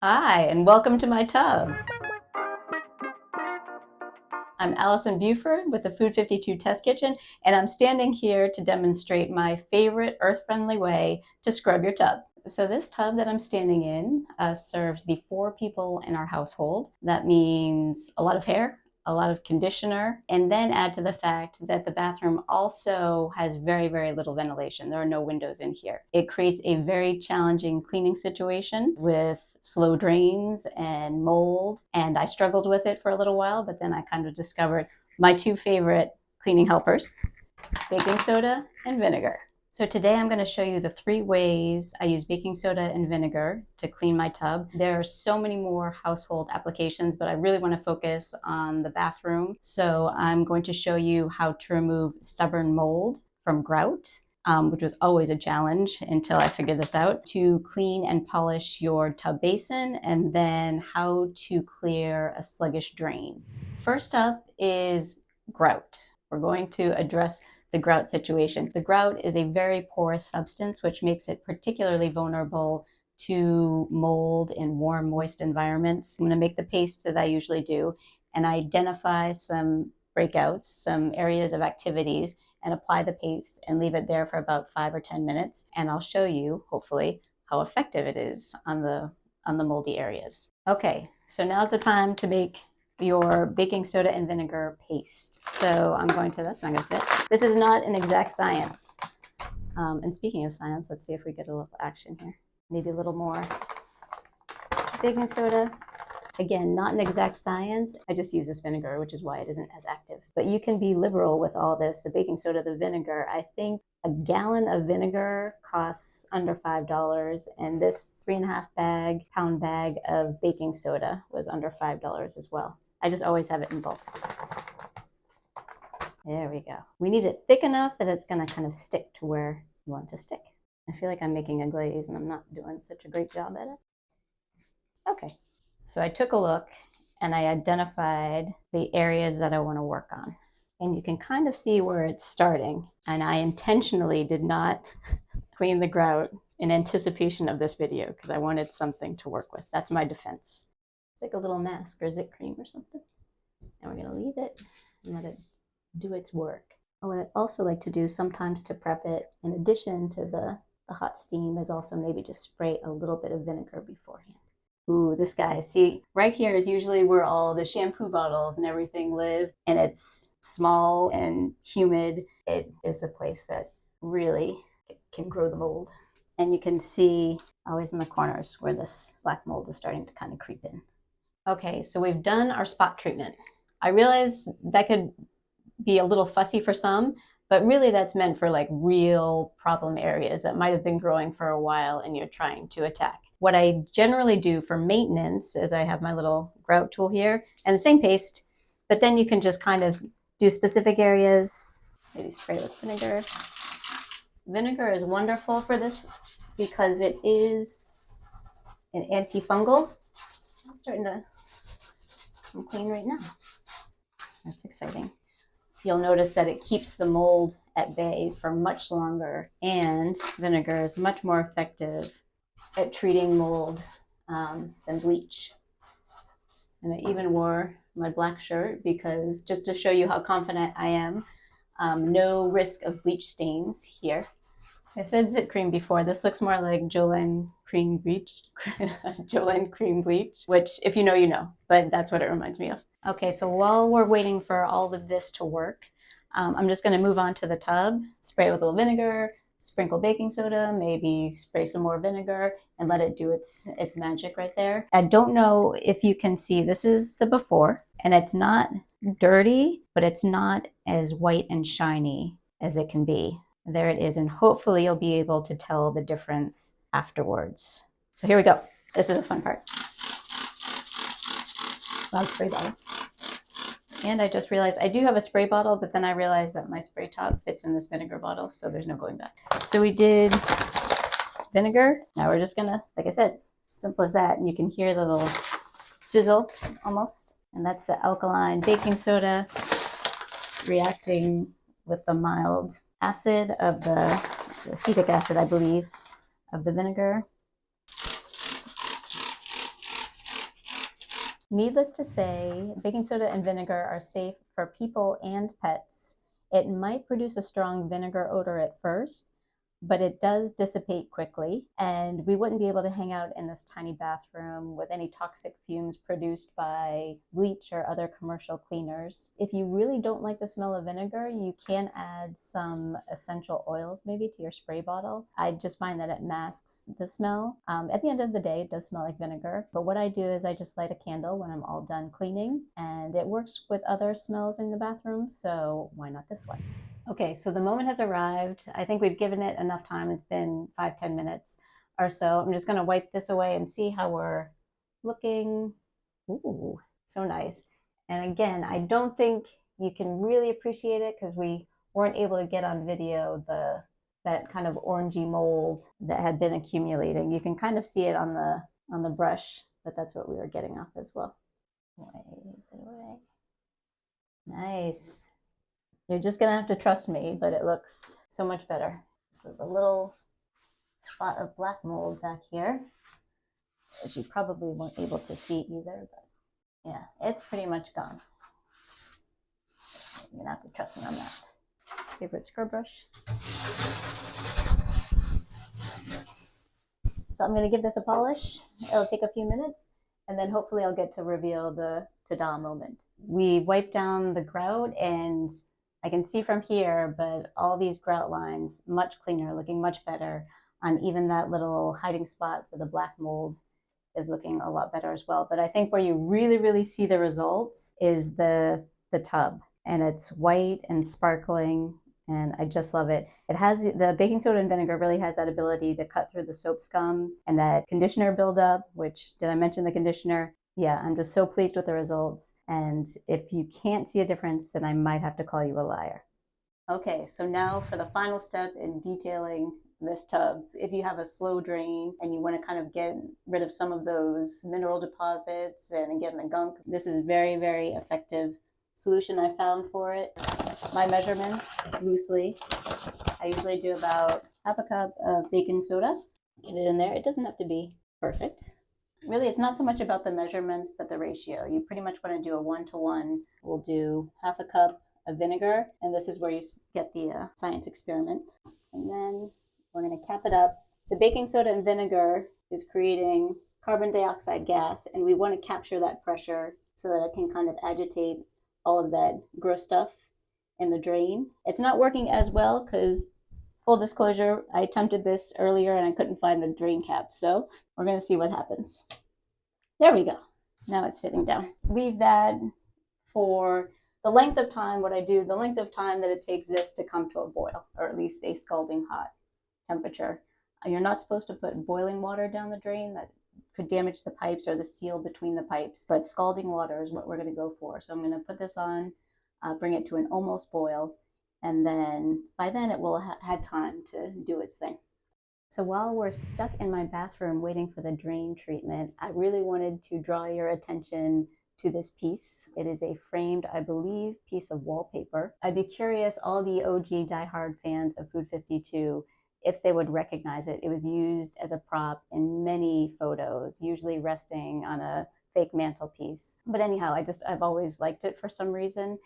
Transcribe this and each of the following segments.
Hi, and welcome to my tub. I'm Allison Buford with the Food52 Test Kitchen, and I'm standing here to demonstrate my favorite earth-friendly way to scrub your tub. So this tub that I'm standing in serves the 4 people in our household. That means a lot of hair, a lot of conditioner, and then add to the fact that the bathroom also has very, very little ventilation. There are no windows in here. It creates a very challenging cleaning situation with slow drains and mold, and I struggled with it for a little while, but then I kind of discovered my 2 favorite cleaning helpers: baking soda and vinegar. So today I'm going to show you the 3 ways I use baking soda and vinegar to clean my tub. There are so many more household applications, but I really want to focus on the bathroom. So I'm going to show you how to remove stubborn mold from grout, which was always a challenge until I figured this out, to clean and polish your tub basin, and then how to clear a sluggish drain. First up is grout. We're going to address the grout situation. The grout is a very porous substance, which makes it particularly vulnerable to mold in warm, moist environments. I'm going to make the paste that I usually do and identify some breakouts, some areas of activities, and apply the paste and leave it there for about 5 or 10 minutes. And I'll show you, hopefully, how effective it is on the moldy areas. Okay, so now's the time to make your baking soda and vinegar paste. So I'm going to, that's not going to fit. This is not an exact science. And speaking of science, let's see if we get a little action here. Maybe a little more baking soda. Again, not an exact science. I just use this vinegar, which is why it isn't as active. But you can be liberal with all this. The baking soda, the vinegar. I think a gallon of vinegar costs under $5, and this 3.5 pound bag of baking soda was under $5 as well. I just always have it in bulk. There we go. We need it thick enough that it's going to kind of stick to where you want to stick. I feel like I'm making a glaze and I'm not doing such a great job at it. Okay. So I took a look and I identified the areas that I want to work on. And you can kind of see where it's starting. And I intentionally did not clean the grout in anticipation of this video because I wanted something to work with. That's my defense. It's like a little mask or zit cream or something. And we're going to leave it and let it do its work. What I'd also like to do sometimes to prep it, in addition to the hot steam, is also maybe just spray a little bit of vinegar beforehand. Ooh, this guy. See, right here is usually where all the shampoo bottles and everything live, and it's small and humid. It is a place that really can grow the mold. And you can see always in the corners where this black mold is starting to kind of creep in. Okay, so we've done our spot treatment. I realize that could be a little fussy for some, but really that's meant for like real problem areas that might have been growing for a while and you're trying to attack. What I generally do for maintenance is I have my little grout tool here and the same paste, but then you can just kind of do specific areas, maybe spray with vinegar. Vinegar is wonderful for this because it is an antifungal. I'm starting to come clean right now. That's exciting. You'll notice that it keeps the mold at bay for much longer, and vinegar is much more effective at treating mold than bleach. And I even wore my black shirt because, just to show you how confident I am, no risk of bleach stains here. I said zit cream before. This looks more like Jolene cream bleach. Jolene cream bleach, which if you know, you know, but that's what it reminds me of. Okay, so while we're waiting for all of this to work, I'm just going to move on to the tub, spray it with a little vinegar, sprinkle baking soda, maybe spray some more vinegar, and let it do its magic right there. I don't know if you can see, this is the before, and it's not dirty, but it's not as white and shiny as it can be. There it is, and hopefully you'll be able to tell the difference afterwards. So here we go. This is the fun part. Loud spray bottle. And I just realized I do have a spray bottle, but then I realized that my spray top fits in this vinegar bottle, so there's no going back. So we did vinegar. Now we're just gonna, like I said, simple as that. And you can hear the little sizzle almost. And that's the alkaline baking soda reacting with the mild acid of the acetic acid, I believe, of the vinegar. Needless to say, baking soda and vinegar are safe for people and pets. It might produce a strong vinegar odor at first, but it does dissipate quickly, and we wouldn't be able to hang out in this tiny bathroom with any toxic fumes produced by bleach or other commercial cleaners. If you really don't like the smell of vinegar, you can add some essential oils maybe to your spray bottle. I just find that it masks the smell. At the end of the day, it does smell like vinegar, but what I do is I just light a candle when I'm all done cleaning, and it works with other smells in the bathroom, so why not this one? Okay, so the moment has arrived. I think we've given it enough time. It's been 5-10 minutes or so. I'm just going to wipe this away and see how we're looking. Ooh, so nice. And again, I don't think you can really appreciate it because we weren't able to get on video that kind of orangey mold that had been accumulating. You can kind of see it on the brush, but that's what we were getting off as well. Wipe it away. Nice. You're just gonna have to trust me, but it looks so much better. So the little spot of black mold back here, which you probably weren't able to see either, but yeah, it's pretty much gone. You're gonna have to trust me on that. Favorite scrub brush. So I'm gonna give this a polish. It'll take a few minutes, and then hopefully I'll get to reveal the ta-da moment. We wiped down the grout, and I can see from here, but all these grout lines, much cleaner, looking much better. And even that little hiding spot for the black mold is looking a lot better as well. But I think where you really, really see the results is the tub. And it's white and sparkling, and I just love it. It has, the baking soda and vinegar really has that ability to cut through the soap scum and that conditioner buildup, which, did I mention the conditioner? Yeah, I'm just so pleased with the results. And if you can't see a difference, then I might have to call you a liar. Okay, so now for the final step in detailing this tub. If you have a slow drain and you want to kind of get rid of some of those mineral deposits and again the gunk, this is very, very effective solution I found for it. My measurements, loosely, I usually do about half a cup of baking soda. Get it in there. It doesn't have to be perfect. Really, it's not so much about the measurements, but the ratio. You pretty much want to do a 1-to-1. We'll do half a cup of vinegar, and this is where you get the science experiment. And then we're going to cap it up. The baking soda and vinegar is creating carbon dioxide gas, and we want to capture that pressure so that it can kind of agitate all of that gross stuff in the drain. It's not working as well because, full disclosure, I attempted this earlier and I couldn't find the drain cap, so we're going to see what happens. There we go. Now it's fitting down. Leave that for the length of time, what I do, the length of time that it takes this to come to a boil, or at least a scalding hot temperature. You're not supposed to put boiling water down the drain. That could damage the pipes or the seal between the pipes, but scalding water is what we're going to go for. So I'm going to put this on, bring it to an almost boil, and then by then it will have had time to do its thing. So while we're stuck in my bathroom waiting for the drain treatment, I really wanted to draw your attention to this piece. It is a framed, I believe, piece of wallpaper. I'd be curious, all the OG diehard fans of Food52, if they would recognize it. It was used as a prop in many photos, usually resting on a fake mantelpiece. But anyhow, I've always liked it for some reason.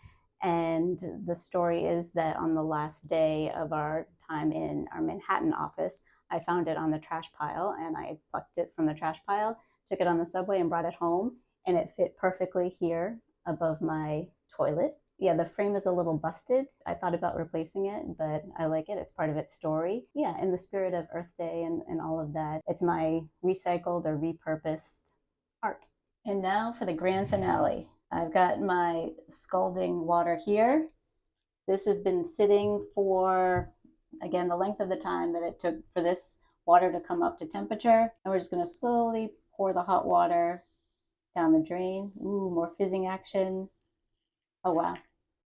And the story is that on the last day of our time in our Manhattan office, I found it on the trash pile, and I plucked it from the trash pile, took it on the subway and brought it home, and it fit perfectly here above my toilet. Yeah, the frame is a little busted. I thought about replacing it, but I like it. It's part of its story. Yeah, in the spirit of Earth Day and all of that, it's my recycled or repurposed art. And now for the grand finale. I've got my scalding water here. This has been sitting for, again, the length of the time that it took for this water to come up to temperature. And we're just going to slowly pour the hot water down the drain. Ooh, more fizzing action. Oh, wow.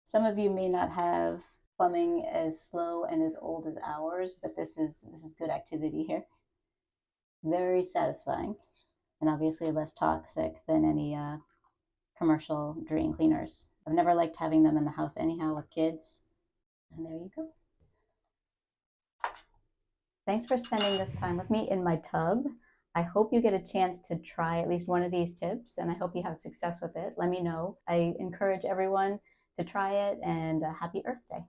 Some of you may not have plumbing as slow and as old as ours, but this is good activity here. Very satisfying, and obviously less toxic than any commercial drain cleaners. I've never liked having them in the house anyhow with kids. And there you go. Thanks for spending this time with me in my tub. I hope you get a chance to try at least one of these tips, and I hope you have success with it. Let me know. I encourage everyone to try it, and happy Earth Day.